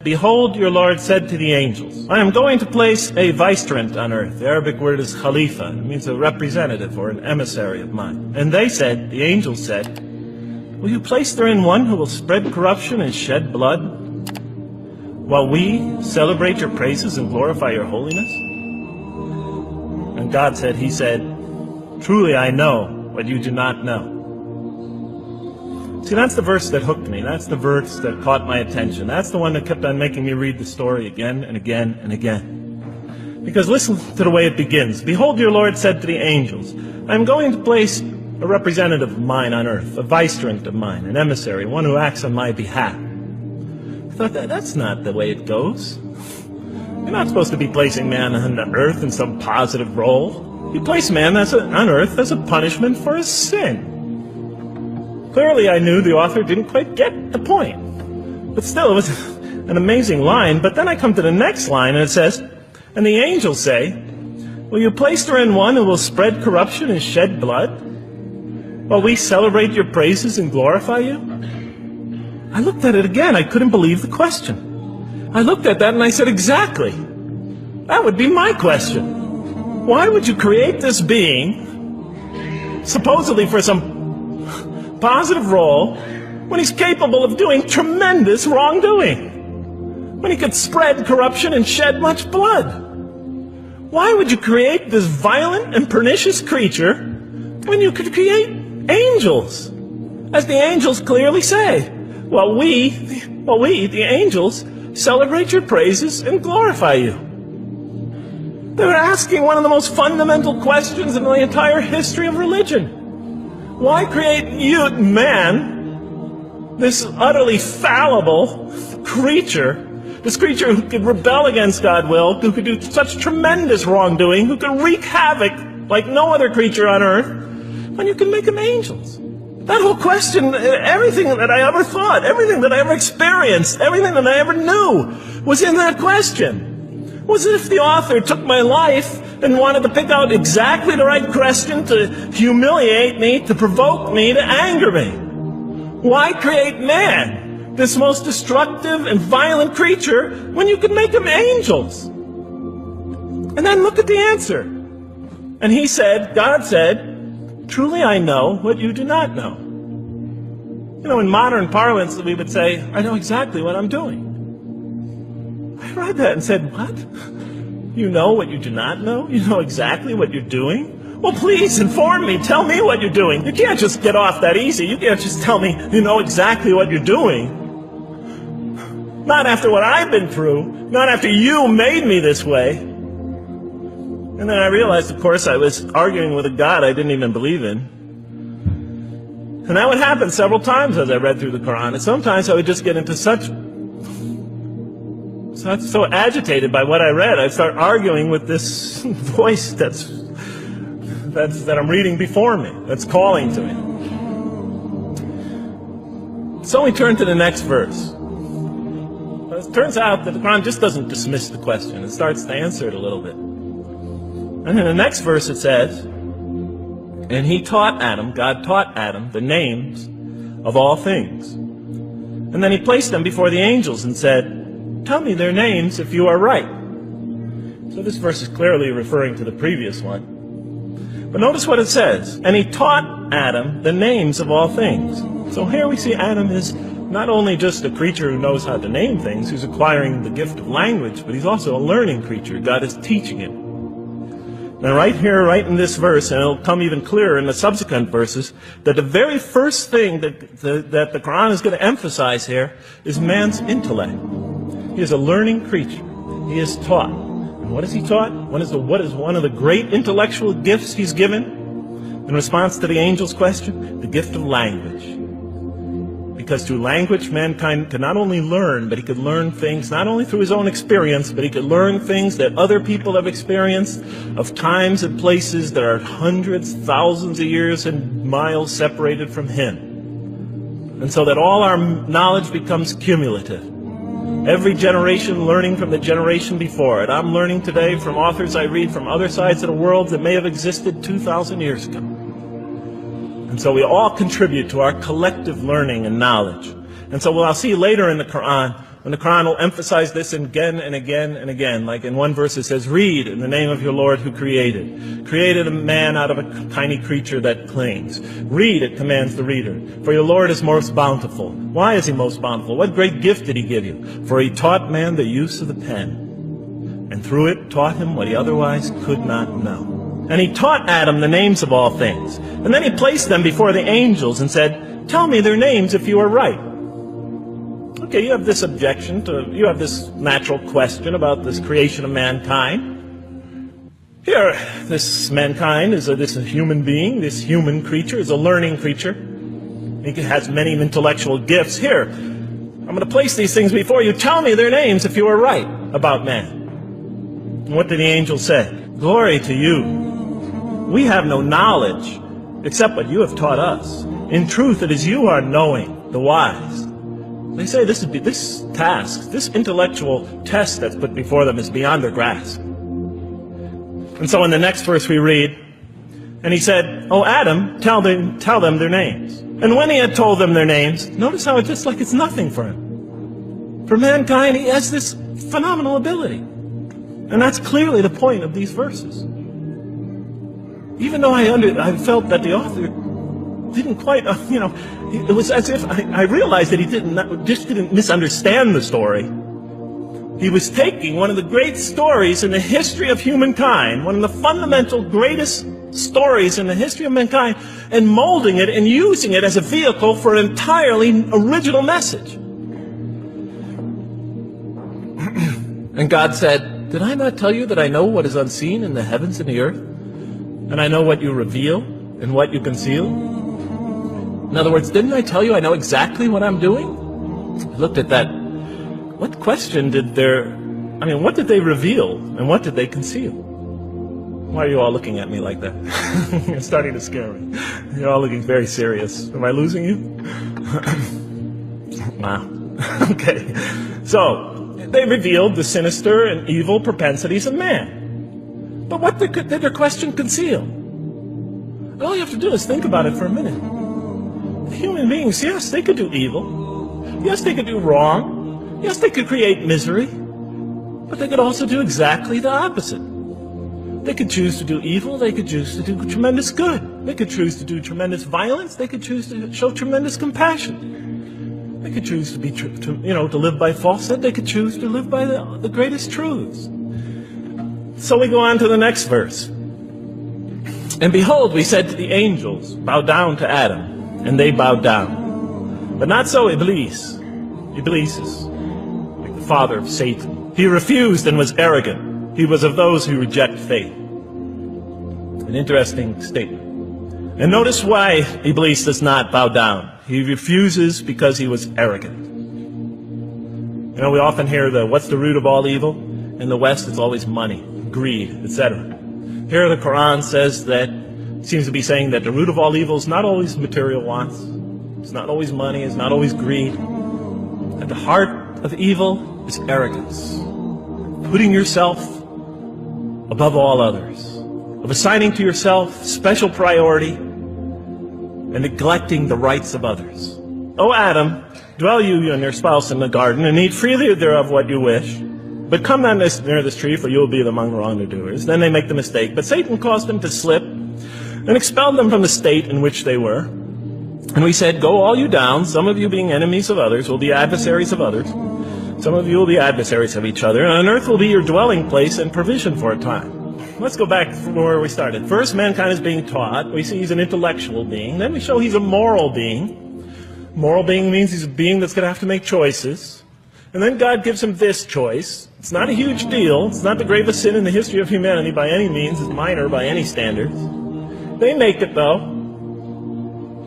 Behold, your Lord said to the angels, I am going to place a vicegerent on earth. The Arabic word is khalifa. It means a representative or an emissary of mine. And they said, the angels said, will you place therein one who will spread corruption and shed blood, while we celebrate your praises and glorify your holiness? And God said, he said, truly I know what you do not know. See, that's the verse that hooked me. That's the verse that caught my attention. That's the one that kept on making me read the story again and again and again. Because listen to the way it begins. Behold, your Lord said to the angels, I am going to place a representative of mine on earth, a vicegerent of mine, an emissary, one who acts on my behalf. I thought, that's not the way it goes. You're not supposed to be placing man on the earth in some positive role. You place man on earth as a punishment for his sin. Clearly, I knew the author didn't quite get the point. But still, it was an amazing line. But then I come to the next line, and it says, and the angels say, will you place therein one who will spread corruption and shed blood, while we celebrate your praises and glorify you? I looked at it again. I couldn't believe the question. I looked at that and I said, exactly. That would be my question. Why would you create this being, supposedly for some positive role, when he's capable of doing tremendous wrongdoing? When he could spread corruption and shed much blood? Why would you create this violent and pernicious creature when you could create angels? As the angels clearly say, well, we, the angels, celebrate your praises and glorify you. They were asking one of the most fundamental questions in the entire history of religion. Why create you, man, this utterly fallible creature, this creature who could rebel against God's will, who could do such tremendous wrongdoing, who could wreak havoc like no other creature on earth, when you can make them angels? That whole question, everything that I ever thought, everything that I ever experienced, everything that I ever knew was in that question. It was as if the author took my life and wanted to pick out exactly the right question to humiliate me, to provoke me, to anger me. Why create man, this most destructive and violent creature, when you could make them angels? And then look at the answer. And he said, God said, truly I know what you do not know. You know, in modern parlance, we would say, I know exactly what I'm doing. I read that and said, what? You know what you do not know? You know exactly what you're doing? Well, please inform me. Tell me what you're doing. You can't just get off that easy. You can't just tell me you know exactly what you're doing. Not after what I've been through. Not after you made me this way. And then I realized, of course, I was arguing with a God I didn't even believe in. And that would happen several times as I read through the Quran. And sometimes I would just get into so agitated by what I read, I'd start arguing with this voice that I'm reading before me, that's calling to me. So we turn to the next verse. It turns out that the Quran just doesn't dismiss the question. It starts to answer it a little bit. And in the next verse it says, and he taught Adam, God taught Adam, the names of all things. And then he placed them before the angels and said, tell me their names if you are right. So this verse is clearly referring to the previous one. But notice what it says. And he taught Adam the names of all things. So here we see Adam is not only just a creature who knows how to name things, who's acquiring the gift of language, but he's also a learning creature. God is teaching him. Now right here, right in this verse, and it'll come even clearer in the subsequent verses, that the very first thing that the Quran is going to emphasize here is man's intellect. He is a learning creature. He is taught. And what is he taught? What is one of the great intellectual gifts he's given in response to the angel's question? The gift of language. Because through language, mankind can not only learn, but he could learn things not only through his own experience, but he could learn things that other people have experienced of times and places that are hundreds, thousands of years and miles separated from him. And so that all our knowledge becomes cumulative. Every generation learning from the generation before it. I'm learning today from authors I read from other sides of the world that may have existed 2,000 years ago. And so we all contribute to our collective learning and knowledge. And so what I'll see later in the Quran, And the Quran will emphasize this again and again and again. Like in one verse it says, read in the name of your Lord who created a man out of a tiny creature that clings. Read, it commands the reader. For your Lord is most bountiful. Why is he most bountiful? What great gift did he give you? For he taught man the use of the pen, and through it taught him what he otherwise could not know. And he taught Adam the names of all things. And then he placed them before the angels and said, tell me their names if you are right. Okay, you have this you have this natural question about this creation of mankind. Here, this mankind is this human being, this human creature is a learning creature. He has many intellectual gifts. Here, I'm going to place these things before you. Tell me their names if you are right about man. And what did the angel say? Glory to you. We have no knowledge except what you have taught us. In truth, it is you who are knowing, the wise. They say this task, this intellectual test that's put before them is beyond their grasp. And so in the next verse we read, and he said, "O Adam, tell them their names." And when he had told them their names, notice how it's just like it's nothing for him. For mankind, he has this phenomenal ability. And that's clearly the point of these verses. Even though I felt that the author didn't quite, it was as if I realized that he didn't misunderstand the story. He was taking one of the great stories in the history of humankind, one of the fundamental greatest stories in the history of mankind, and molding it and using it as a vehicle for an entirely original message. And God said, did I not tell you that I know what is unseen in the heavens and the earth? And I know what you reveal and what you conceal? In other words, didn't I tell you I know exactly what I'm doing? I looked at that. What question what did they reveal and what did they conceal? Why are you all looking at me like that? You're starting to scare me. You're all looking very serious. Am I losing you? Wow. Okay. So, they revealed the sinister and evil propensities of man. But what did their question conceal? All you have to do is think about it for a minute. Human beings, yes, they could do evil. Yes, they could do wrong. Yes, they could create misery. But they could also do exactly the opposite. They could choose to do evil. They could choose to do tremendous good. They could choose to do tremendous violence. They could choose to show tremendous compassion. They could choose to live by falsehood. They could choose to live by the greatest truths. So we go on to the next verse. And behold, we said to the angels, bow down to Adam. And they bowed down. But not so Iblis. Iblis is like the father of Satan. He refused and was arrogant. He was of those who reject faith. An interesting statement. And notice why Iblis does not bow down. He refuses because he was arrogant. We often hear what's the root of all evil? In the West, it's always money, greed, etc. Here the Quran says that, seems to be saying that the root of all evil is not always material wants. It's not always money. It's not always greed. At the heart of evil is arrogance. Putting yourself above all others. Of assigning to yourself special priority and neglecting the rights of others. O Adam, dwell you and your spouse in the garden and eat freely thereof what you wish. But come not near this tree, for you will be among wrongdoers. Then they make the mistake. But Satan caused them to slip and expelled them from the state in which they were. And we said, go all you down, some of you being enemies of others, will be adversaries of others. Some of you will be adversaries of each other, and on earth will be your dwelling place and provision for a time. Let's go back from where we started. First, mankind is being taught. We see he's an intellectual being. Then we show he's a moral being. Moral being means he's a being that's going to have to make choices. And then God gives him this choice. It's not a huge deal. It's not the gravest sin in the history of humanity by any means. It's minor by any standards. They make it, though.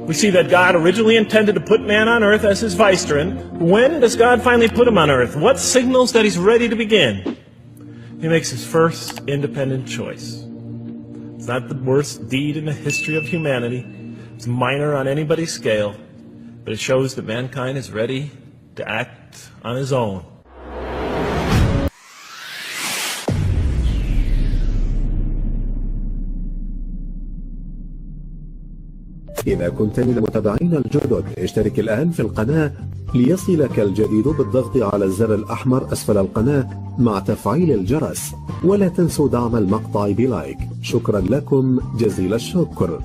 We see that God originally intended to put man on earth as his vicegerent. When does God finally put him on earth? What signals that he's ready to begin? He makes his first independent choice. It's not the worst deed in the history of humanity. It's minor on anybody's scale. But it shows that mankind is ready to act on his own. إذا كنت من المتابعين الجدد اشترك الآن في القناة ليصلك الجديد بالضغط على الزر الأحمر أسفل القناة مع تفعيل الجرس، ولا تنسوا دعم المقطع بلايك. شكرا لكم جزيل الشكر.